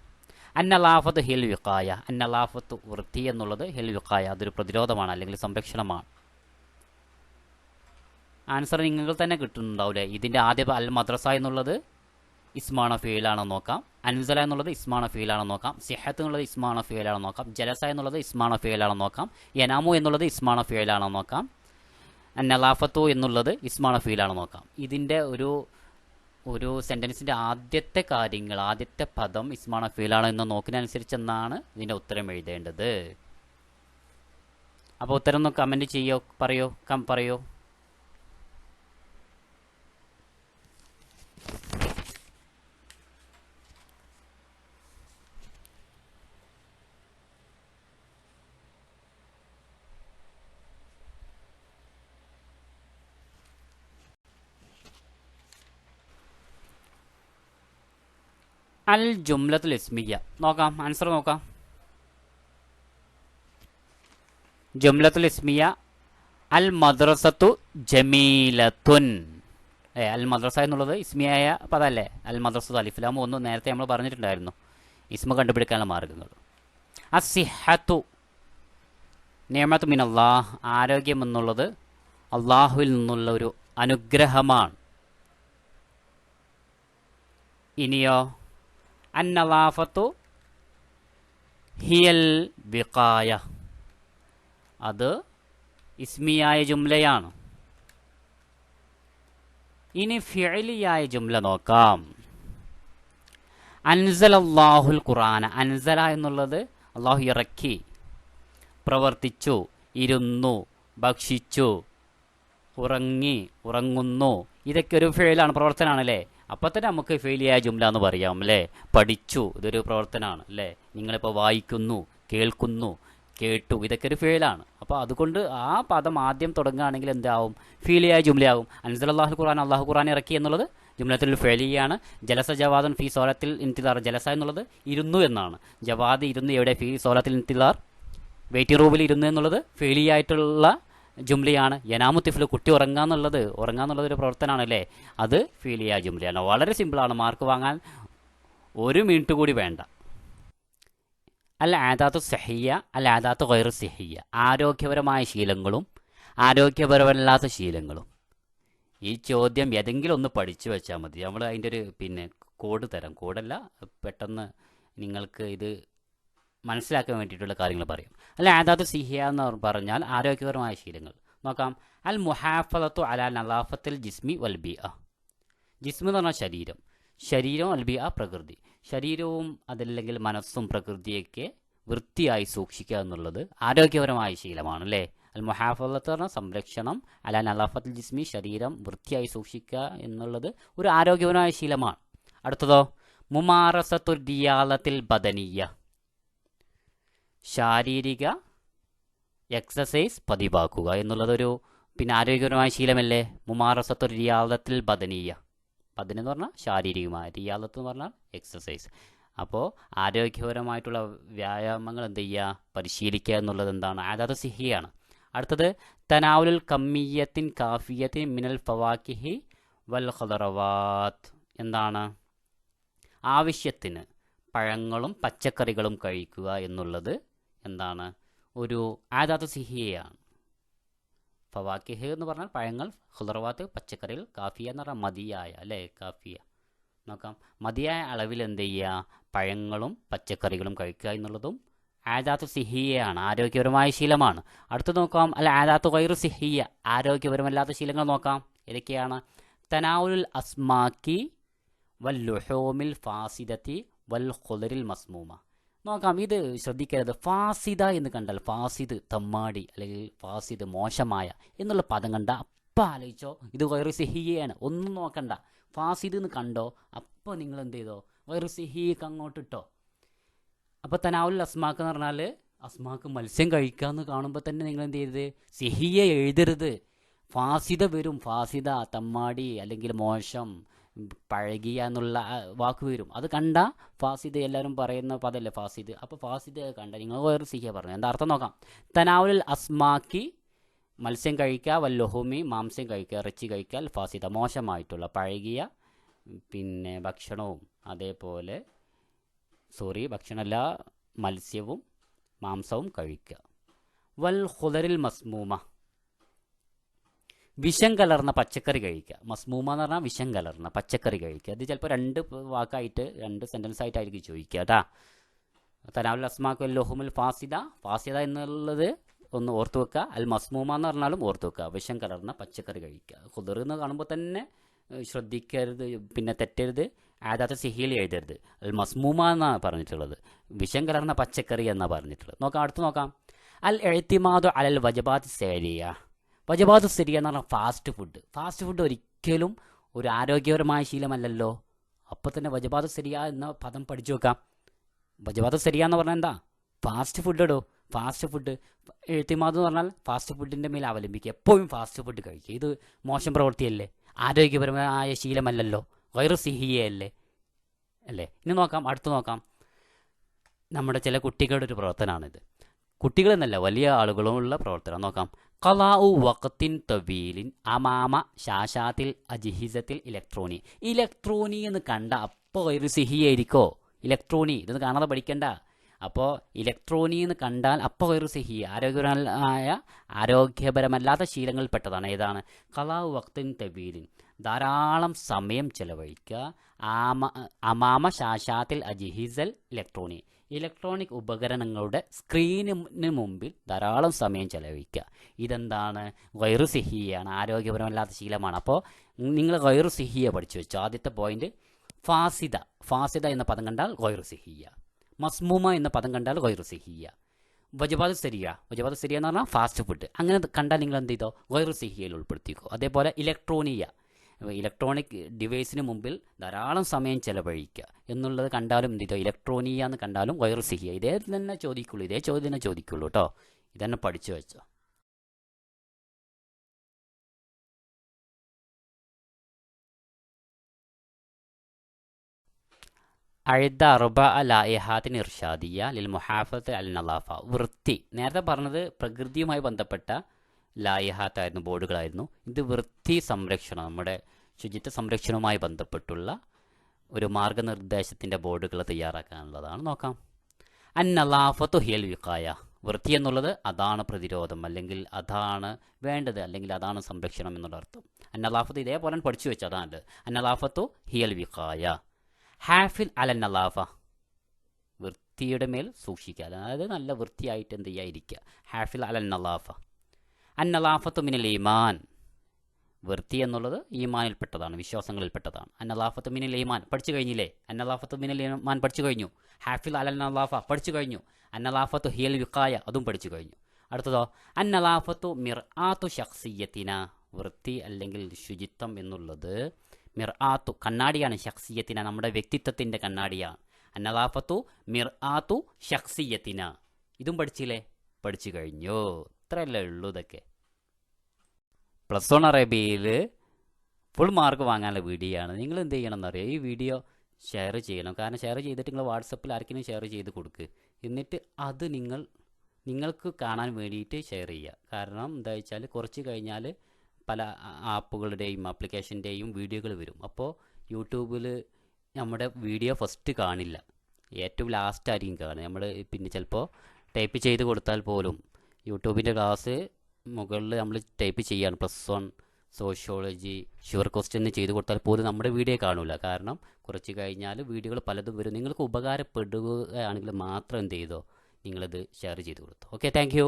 അന്നലാഫത്ത് ഹിൽ വിഖായ, അന്നലാഫത്ത് വൃത്തി എന്നുള്ളത് ഹിൽ വിഖായ, അതൊരു പ്രതിരോധമാണ് അല്ലെങ്കിൽ സംരക്ഷണമാണ്. ആൻസർ നിങ്ങൾക്ക് തന്നെ കിട്ടുന്നുണ്ടാവില്ലേ? ഇതിൻ്റെ ആദ്യം അൽ മദ്രസ എന്നുള്ളത് ഇസ്മാണോ ഫിഅലാണോ നോക്കാം. അൻസല എന്നുള്ളത് ഇസ്മാണ ഫീലാണെന്ന് നോക്കാം. സിഹത്ത് എന്നുള്ളത് ഇസ്മാണ ഫീലാണെന്ന് നോക്കാം. ജലസ എന്നുള്ളത് ഇസ്മാണ ഫീലാണെന്ന് നോക്കാം. യനാമു എന്നുള്ളത് ഇസ്മാണ ഫീലാണെന്ന് നോക്കാം. നലാഫത്തു എന്നുള്ളത് ഇസ്മാണ ഫീലാണെന്ന് നോക്കാം. ഇതിൻ്റെ ഒരു സെൻറ്റൻസിൻ്റെ ആദ്യത്തെ കാര്യങ്ങൾ, ആദ്യത്തെ പദം ഇസ്മാണ ഫീലാണ് എന്ന് നോക്കുന്നതനുസരിച്ചെന്നാണ് ഇതിൻ്റെ ഉത്തരം എഴുതേണ്ടത്. അപ്പോൾ ഉത്തരം ഒന്ന് കമൻറ്റ് ചെയ്യോ, പറയോ. അൽ ജുംലത്തുൽ ഇസ്മിയ നോക്കാം, ആൻസർ നോക്കാം. ജുംലത്തുൽ ഇസ്മിയ അൽ മദ്രസത്തു ജമീലത്തുൻ. അൽ മദ്രസ എന്നുള്ളത് ഇസ്മിയായ പദമല്ലേ? അൽ മദ്രസത്തു അലിഫ്ലാം ഒന്ന് നേരത്തെ നമ്മൾ പറഞ്ഞിട്ടുണ്ടായിരുന്നു ഇസ്മ കണ്ടുപിടിക്കാനുള്ള മാർഗങ്ങൾ. അസിഹത്തു നിഅമത്തു മിനല്ലാഹ്, ആരോഗ്യം എന്നുള്ളത് അള്ളാഹുവിൽ നിന്നുള്ള ഒരു അനുഗ്രഹമാണ്. ഇനിയോ അന്നലാഫത്തു ഹിയൽ വിഖായ, അത് ഇസ്മിയായ ജുംലയാണ്. ഇനി ഫിഅലിയായ ജുംല നോക്കാം. അൻസലല്ലാഹുൽ ഖുർആന, അൻസല എന്നുള്ളത് അള്ളാഹു ഇറക്കി, പ്രവർത്തിച്ചു, ഇരുന്നു, ഭക്ഷിച്ചു, ഉറങ്ങുന്നു, ഇതൊക്കെ ഒരു ഫിഅലാണ്, പ്രവർത്തനമാണ് അല്ലേ? അപ്പോൾ തന്നെ നമുക്ക് ഫെയിലിയായ ജുംല എന്ന് പറയാം അല്ലേ? പഠിച്ചു, ഇതൊരു പ്രവർത്തനമാണ് അല്ലേ? നിങ്ങളിപ്പോൾ വായിക്കുന്നു, കേൾക്കുന്നു, കേട്ടു, ഇതൊക്കെ ഒരു ഫെയിലാണ്. അപ്പോൾ അതുകൊണ്ട് ആ പദം ആദ്യം തുടങ്ങുകയാണെങ്കിൽ എന്താവും? ഫീലിയായ ജുംലയാവും. അൻസലല്ലാഹുൽ ഖുർആൻ, അള്ളാഹു ഖുർആൻ ഇറക്കി എന്നുള്ളത് ജുംലത്തുൽ ഫെയിലിയാണ്. ജലസ ജവാദൻ ഫി സോലത്തിൽ ഇൻതിദാർ, ജലസ എന്നുള്ളത് ഇരുന്നു എന്നാണ്. ജവാദ് ഇരുന്ന് എവിടെ? ഫി സോലത്തിൽ ഇൻതിദാർ, വെയിറ്റിംഗ് റൂമിൽ ഇരുന്നു എന്നുള്ളത് ഫെയിലിയായിട്ടുള്ള ജുംലയാണ്. യനാമു തിഫ്ലു, കുട്ടി ഉറങ്ങാന്നുള്ളത് ഒരു പ്രവർത്തനമാണ് അല്ലേ? അത് ഫീലിയ ജുംലയാണ്. വളരെ സിമ്പിളാണ്, മാർക്ക് വാങ്ങാൻ ഒരു മിനിറ്റ് കൂടി വേണ്ട. അൽ ആദാത്തു സഹിയ, അൽ ആദാത്തു ഗൈറു സഹിയ, ആരോഗ്യപരമായ ശീലങ്ങളും ആരോഗ്യപരമല്ലാത്ത ശീലങ്ങളും. ഈ ചോദ്യം ഏതെങ്കിലും ഒന്ന് പഠിച്ചു വെച്ചാൽ മതി. നമ്മൾ അതിൻ്റെ ഒരു കോഡ് തരാം, കോഡല്ല, പെട്ടെന്ന് നിങ്ങൾക്ക് ഇത് മനസ്സിലാക്കാൻ വേണ്ടിയിട്ടുള്ള കാര്യങ്ങൾ പറയും. അല്ല ആദാത്തു സിഹിയ എന്ന് പറഞ്ഞാൽ ആരോഗ്യപരമായ ശീലങ്ങൾ. നോക്കാം. അൽ മുഹാഫലത്തു അലാ നലാഫത്തിൽ ജിസ്മി വൽ ബിഅ. ജിസ്മി എന്ന് പറഞ്ഞാൽ ശരീരം, അൽ ബിഅ പ്രകൃതി. ശരീരവും അതല്ലെങ്കിൽ മനസ്സും പ്രകൃതിയൊക്കെ വൃത്തിയായി സൂക്ഷിക്കുക എന്നുള്ളത് ആരോഗ്യപരമായ ശീലമാണ് അല്ലേ? അൽ മുഹാഫലത്ത് പറഞ്ഞാൽ സംരക്ഷണം, അലാ നലാഫത്തിൽ ജിസ്മി ശരീരം വൃത്തിയായി സൂക്ഷിക്കുക എന്നുള്ളത് ഒരു ആരോഗ്യപരമായ ശീലമാണ്. അടുത്തതോ മുമാറസത്തു റിയാലത്തിൽ ബദനിയ, ശാരീരിക എക്സസൈസ് പതിവാക്കുക എന്നുള്ളതൊരു ആരോഗ്യപരമായ ശീലമല്ലേ? മുമാറസത്തു റിയാലത്തിൽ ബദനിയ, ബദന എന്ന് പറഞ്ഞാൽ ശാരീരികമായ, റിയാലത്ത് എന്ന് പറഞ്ഞാൽ എക്സസൈസ്. അപ്പോൾ ആരോഗ്യപരമായിട്ടുള്ള വ്യായാമങ്ങൾ എന്ത് ചെയ്യുക? പരിശീലിക്കുക എന്നുള്ളത് എന്താണ്? ആദാത്തു സിഹിയാണ്. അടുത്തത് തനാവുലുൽ കമ്മിയത്തിൻ കാഫിയത്തിൻ മിനൽ ഫവാക്കിഹി വൽ ഖദറവാത്ത്, എന്താണ്? ആവശ്യത്തിന് പഴങ്ങളും പച്ചക്കറികളും കഴിക്കുക എന്നുള്ളത് എന്താണ്? ഒരു ആദാത്തു സിഹിയാണ്. ഫവാക്കിഹ് എന്ന് പറഞ്ഞാൽ പഴങ്ങൾ, ഖുദറവാത്ത് പച്ചക്കറികൾ, കാഫിയ എന്ന് പറഞ്ഞാൽ മതിയായ അല്ലേ? കാഫിയ നോക്കാം. മതിയായ അളവിൽ എന്ത് ചെയ്യുക? പഴങ്ങളും പച്ചക്കറികളും കഴിക്കുക എന്നുള്ളതും ആദാത്തു സിഹിയാണ്, ആരോഗ്യപരമായ ശീലമാണ്. അടുത്ത് നോക്കാം. അല്ല ആദാത്തു ഗൈറു സിഹിയ, ആരോഗ്യപരമല്ലാത്ത ശീലങ്ങൾ നോക്കാം. ഏതൊക്കെയാണ്? തനാവുലുൽ അസ്മാക്കി വൽ ലുഹൂമിൽ ഫാസിദത്തി വൽ ഖുദറിൽ മസ്മൂമ. നോക്കാം, ഇത് ശ്രദ്ധിക്കരുത്. ഫാസിദ എന്ന് കണ്ടാൽ, ഫാസിദ് തമ്മാടി അല്ലെങ്കിൽ ഫാസിദ് മോശമായ എന്നുള്ള പദം കണ്ട അപ്പം ആലോചിച്ചോ ഇത് ഗൈറു സിഹിയാണ്, ഒന്നും നോക്കണ്ട. ഫാസിദ് എന്ന് കണ്ടോ അപ്പോൾ നിങ്ങൾ എന്ത് ചെയ്തോ? ഗൈറു സിഹിക്ക് അങ്ങോട്ട് ഇട്ടോ. അപ്പോൾ തനാവുൽ അസ്മാക്ക് എന്ന് പറഞ്ഞാൽ അസ്മാക്ക് മത്സ്യം കഴിക്കാമെന്ന് കാണുമ്പോൾ തന്നെ നിങ്ങൾ എന്ത് ചെയ്തത്? സിഹിയ എഴുതരുത്. ഫാസിദ വരും, ഫാസിദ തമ്മാടി അല്ലെങ്കിൽ മോശം, പഴകിയ എന്നുള്ള വാക്ക് വരും. അത് കണ്ട ഫാസിദ് എല്ലാവരും പറയുന്ന പദമല്ലേ ഫാസിദ്. അപ്പോൾ ഫാസിദ് കണ്ട നിങ്ങൾ വേറെ സിഹിയ പറഞ്ഞു. എന്താ അർത്ഥം നോക്കാം. തനാവുൽ അസ്മാക്കി മത്സ്യം കഴിക്കുക, വല്ലുഹൂമി മാംസ്യം കഴിക്കുക, ഇറച്ചി കഴിക്കുക, ഫാസിദ മോശമായിട്ടുള്ള പഴകിയ ഭക്ഷണവും അതേപോലെ ഭക്ഷണമല്ല മത്സ്യവും മാംസവും കഴിക്കുക. വൽ ഖുദറിൽ മസ്മൂമ, വിഷം കലർന്ന പച്ചക്കറി കഴിക്കുക. മസ്മൂമ എന്ന് പറഞ്ഞാൽ വിഷം കലർന്ന പച്ചക്കറി കഴിക്കുക. ഇത് ചിലപ്പോൾ രണ്ട് വാക്കായിട്ട്, രണ്ട് സെൻറ്റൻസ് ആയിട്ടായിരിക്കും ചോദിക്കുക കേട്ടാ. തനാവുൽ അസ്മാഖ് ലൊഹുമുൽ ഫാസിദ, ഫാസിദ എന്നുള്ളത് ഒന്ന് ഓർത്ത് വെക്കുക. അൽ മസ്മൂമ എന്ന് പറഞ്ഞാലും ഓർത്ത് വെക്കുക. വിഷം കലർന്ന പച്ചക്കറി കഴിക്കുക. ഖുദർ എന്ന് കാണുമ്പോൾ തന്നെ ശ്രദ്ധിക്കരുത്, പിന്നെ തെറ്റരുത്, ആദാത്ത സിഹിയിൽ എഴുതരുത്. അൽ മസ്മൂമ എന്നാണ് പറഞ്ഞിട്ടുള്ളത്, വിഷം കലർന്ന പച്ചക്കറി എന്നാണ് പറഞ്ഞിട്ടുള്ളത്. നോക്കാം, അടുത്ത് നോക്കാം. അൽ എഴുത്തിമാദു അലൽ വജബാത്ത് സേരിയ. വജബാത്ത് സരിയ എന്ന് പറഞ്ഞാൽ ഫാസ്റ്റ് ഫുഡ്. ഫാസ്റ്റ് ഫുഡ് ഒരിക്കലും ഒരു ആരോഗ്യപരമായ ശീലമല്ലല്ലോ. അപ്പോൾ തന്നെ വജബാത്ത് സരിയ എന്ന പദം പഠിച്ചു വെക്കാം. വജബാത്ത് സരിയ എന്ന് പറഞ്ഞാൽ എന്താ? ഫാസ്റ്റ് ഫുഡ് ഇടോ. ഫാസ്റ്റ് ഫുഡ് എഴുത്തിമാദ് എന്ന് പറഞ്ഞാൽ ഫാസ്റ്റ് ഫുഡിൻ്റെ മേൽ അവലംബിക്കുക. എപ്പോഴും ഫാസ്റ്റ് ഫുഡ് കഴിക്കുക. ഇത് മോശം പ്രവൃത്തിയല്ലേ, ആരോഗ്യപരമായ ശീലമല്ലല്ലോ, വൈറു സിഹിയല്ലേ അല്ലേ. ഇനി നോക്കാം, അടുത്ത് നോക്കാം. നമ്മുടെ ചില കുട്ടികളുടെ ഒരു പ്രവർത്തനമാണിത്. കുട്ടികളെന്നല്ല, വലിയ ആളുകളുമുള്ള പ്രവർത്തനം. നോക്കാം. ഖലാഉ വഖത്തിൻ തവീലിൻ അമാമ ശാശാത്തിൽ അജിഹിസത്തിൽ ഇലക്ട്രോണി. ഇലക്ട്രോണി എന്ന് കണ്ട അപ്പോൾ വൈറു സിഹിയായിരിക്കോ? ഇലക്ട്രോണി ഇതൊന്ന് കാണാതെ പഠിക്കണ്ട. അപ്പോൾ ഇലക്ട്രോണി എന്ന് കണ്ടാൽ അപ്പോൾ ഒരു സിഹി, ആരോഗ്യപരമല്ലാത്ത ശീലങ്ങളിൽപ്പെട്ടതാണ്. ഏതാണ്? ഖലാഉ വഖ്തിൻ തവീലിൻ, ധാരാളം സമയം ചെലവഴിക്കുക. അമാമ ശാശാത്തിൽ അജിഹിസൽ ഇലക്ട്രോണി, ഇലക്ട്രോണിക് ഉപകരണങ്ങളുടെ സ്ക്രീനിന് മുമ്പിൽ ധാരാളം സമയം ചെലവഴിക്കുക. ഇതെന്താണ്? ഗൈറു സിഹിയാണ്, ആരോഗ്യപരമല്ലാത്ത ശീലമാണ്. അപ്പോൾ നിങ്ങൾ ഗൈറു സിഹിയ പഠിച്ചു വെച്ചു. ആദ്യത്തെ പോയിന്റ് ഫാസിദ. ഫാസിദ എന്ന പദം കണ്ടാൽ ഗൈറു സിഹിയ. മസ്മൂമ എന്ന പദം കണ്ടാൽ ഗൈറു സിഹിയ. വജബാത്ത് സരിയ, വജബാത്ത് സരിയ എന്ന് പറഞ്ഞാൽ ഫാസ്റ്റ് ഫുഡ്. അങ്ങനെ കണ്ടാൽ നിങ്ങൾ എന്ത് ചെയ്തോ? ഗൈറു സിഹിയയിൽ ഉൾപ്പെടുത്തിക്കോ. അതേപോലെ ഇലക്ട്രോണിയ, ഇലക്ട്രോണിക് ഡിവൈസിന് മുമ്പിൽ ധാരാളം സമയം ചെലവഴിക്കുക എന്നുള്ളത് കണ്ടാലും എന്ത് ചെയ്തോ? ഇലക്ട്രോണിയ എന്ന് കണ്ടാലും ഗൈറു സിഹിയ. ഇതേ തന്നെ ചോദിക്കുള്ളൂ, ഇതേ ചോദ്യം തന്നെ ചോദിക്കുള്ളൂ കേട്ടോ. ഇതന്നെ പഠിച്ചു വെച്ചോ. അഴുത അറുബ ലായിഹാത്തിൻ ഇർഷാദിയ ലിൽ മുഹാഫത്ത് അൽ നലാഫ. വൃത്തി, നേരത്തെ പറഞ്ഞത് പ്രകൃതിയുമായി ബന്ധപ്പെട്ട ലായിഹാത്തായിരുന്നു, ബോർഡുകളായിരുന്നു. ഇത് വൃത്തി സംരക്ഷണം, നമ്മുടെ ശുചിത്വ സംരക്ഷണവുമായി ബന്ധപ്പെട്ടുള്ള ഒരു മാർഗനിർദ്ദേശത്തിൻ്റെ ബോർഡുകൾ തയ്യാറാക്കാനുള്ളതാണ്. നോക്കാം. അൻ നലാഫത്തു ഹിയൽ വിഖായ. വൃത്തി എന്നുള്ളത് അതാണ് പ്രതിരോധം, അല്ലെങ്കിൽ അതാണ് വേണ്ടത്, അല്ലെങ്കിൽ അതാണ് സംരക്ഷണം എന്നുള്ള അർത്ഥം. അൻ നലാഫത്ത് ഇതേപോലെ പഠിച്ചു വെച്ചാൽ അതാണ്. അൻ നലാഫത്തു ഹിയൽ വിഖായ. ഹാഫിൽ അലൻ നലാഫ, വൃത്തിയുടെ മേൽ സൂക്ഷിക്കുക, അതായത് നല്ല വൃത്തിയായിട്ട് എന്ത് ചെയ്യാതിരിക്കുക. ഹാഫിൽ അലൻ നലാഫ. അൻ നലാഫത്തു മിനൽ ഈമാൻ. വൃത്തി എന്നുള്ളത് ഈമാനിൽപ്പെട്ടതാണ്, വിശ്വാസങ്ങളിൽപ്പെട്ടതാണ്. അൻ നലാഫത്തു മിനൽ ഈമാൻ പഠിച്ചു കഴിഞ്ഞില്ലേ? അൻ നലാഫത്തു മിനൽ ഈമാൻ പഠിച്ചു കഴിഞ്ഞു. ഹാഫിൽ അലൻ നലാഫ പഠിച്ചു കഴിഞ്ഞു. അൻ നലാഫത്തു ഹിയൽ വിഖായ അതും പഠിച്ചു കഴിഞ്ഞു. അടുത്തതോ അൻ നലാഫത്തു മിർആത്തു ശഖ്സിയത്തിന. വൃത്തി അല്ലെങ്കിൽ ശുചിത്വം എന്നുള്ളത് മിർആത്തു കണ്ണാടിയാണ്. ശഖ്സിയത്തിന നമ്മുടെ വ്യക്തിത്വത്തിൻ്റെ കണ്ണാടിയാണ്. അന്നലാഫത്തു മിർആത്തു ശഖ്സിയത്തിന. ഇതും പഠിച്ചില്ലേ? പഠിച്ചു കഴിഞ്ഞു. ഇത്രയല്ലേ ഉള്ളൂ. ഇതൊക്കെ +1 അറബിയിൽ ഫുൾ മാർക്ക് വാങ്ങാനുള്ള വീഡിയോ ആണ്. നിങ്ങൾ എന്ത് ചെയ്യണം എന്നറിയാം, ഈ വീഡിയോ ഷെയർ ചെയ്യണം. കാരണം ഷെയർ ചെയ്തിട്ട് നിങ്ങൾ വാട്സപ്പിൽ ആർക്കെങ്കിലും ഷെയർ ചെയ്ത് കൊടുക്കുക. എന്നിട്ട് അത് നിങ്ങൾക്ക് കാണാൻ വേണ്ടിയിട്ട് ഷെയർ ചെയ്യുക. കാരണം എന്താ വെച്ചാൽ കുറച്ച് കഴിഞ്ഞാൽ പല ആപ്പുകളുടെയും ആപ്ലിക്കേഷൻ്റെയും വീഡിയോകൾ വരും. അപ്പോൾ യൂട്യൂബിൽ നമ്മുടെ വീഡിയോ ഫസ്റ്റ് കാണില്ല, ഏറ്റവും ലാസ്റ്റ് ആയിരിക്കും കാണുക. നമ്മൾ പിന്നെ ചിലപ്പോൾ ടൈപ്പ് ചെയ്ത് കൊടുത്താൽ പോലും യൂട്യൂബിൻ്റെ ക്ലാസ് മുകളിൽ നമ്മൾ ടൈപ്പ് ചെയ്യുകയാണ് +1 സോഷ്യോളജി ഷുവർ ക്വസ്റ്റ്യൻ ചെയ്ത് കൊടുത്താൽ പോലും നമ്മുടെ വീഡിയോ കാണില്ല. കാരണം കുറച്ച് കഴിഞ്ഞാൽ വീഡിയോകൾ പലതും വരും. നിങ്ങൾക്ക് ഉപകാരപ്പെടുകയാണെങ്കിൽ മാത്രം എന്ത് ചെയ്തോ, നിങ്ങളത് ഷെയർ ചെയ്ത് കൊടുത്തു. Okay, thank you.